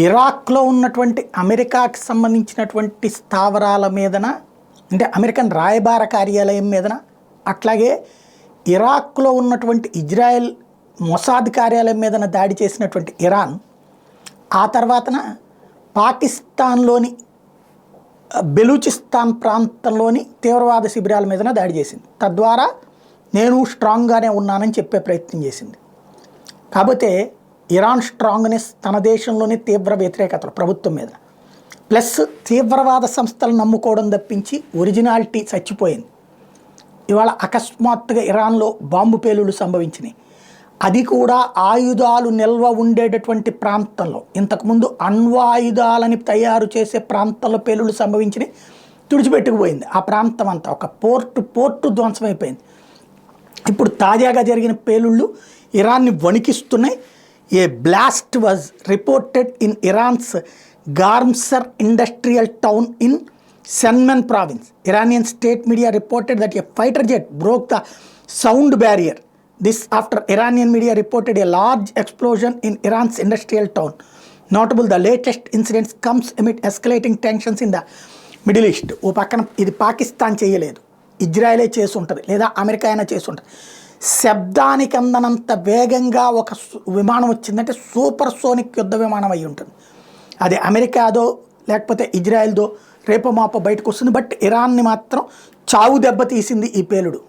ఇరాక్లో ఉన్నటువంటి అమెరికాకి సంబంధించినటువంటి స్థావరాల మీదన, అంటే అమెరికన్ రాయబార కార్యాలయం మీదన, అట్లాగే ఇరాక్లో ఉన్నటువంటి ఇజ్రాయెల్ మొసాద్ కార్యాలయం మీదన దాడి చేసినటువంటి ఇరాన్, ఆ తర్వాతన పాకిస్తాన్లోని బెలూచిస్తాన్ ప్రాంతంలోని తీవ్రవాద శిబిరాల మీదన దాడి చేసింది. తద్వారా నేను స్ట్రాంగ్గానే ఉన్నానని చెప్పే ప్రయత్నం చేసింది. కాకపోతే ఇరాన్ స్ట్రాంగ్నెస్ తన దేశంలోనే తీవ్ర వ్యతిరేకతలు ప్రభుత్వం మీద, ప్లస్ తీవ్రవాద సంస్థలు నమ్ముకోవడం తప్పించి ఒరిజినాలిటీ చచ్చిపోయింది. ఇవాళ అకస్మాత్తుగా ఇరాన్లో బాంబు పేలుళ్లు సంభవించినాయి. అది కూడా ఆయుధాలు నిల్వ ఉండేటటువంటి ప్రాంతంలో, ఇంతకుముందు అణ్వాయుధాలని తయారు చేసే ప్రాంతంలో పేలుళ్లు సంభవించినాయి. తుడిచిపెట్టుకుపోయింది ఆ ప్రాంతం అంతా, ఒక పోర్టు ధ్వంసమైపోయింది. ఇప్పుడు తాజాగా జరిగిన పేలుళ్ళు ఇరాన్ని వణికిస్తున్నాయి. A blast was reported in Iran's Garmsar industrial town in Semnan province. Iranian state media reported that a fighter jet broke the sound barrier. This after Iranian media reported a large explosion in Iran's industrial town. Notable, the latest incidents comes amid escalating tensions in the Middle East. ఓ పక్కన ఇది పాకిస్తాన్ చేయలేదు, ఇజ్రాయెలే చేసి ఉంటుంది, లేదా America అయినా చేసి ఉంటుంది. శబ్దానికి అందనంత వేగంగా ఒక విమానం వచ్చిందంటే సూపర్ సోనిక్ యుద్ధ విమానం అయి ఉంటుంది. అది అమెరికాదో లేకపోతే ఇజ్రాయెల్దో రేపో మాపో బయటకు వస్తుంది. బట్ ఇరాన్ని మాత్రం చావు దెబ్బ తీసింది ఈ పేలుడు.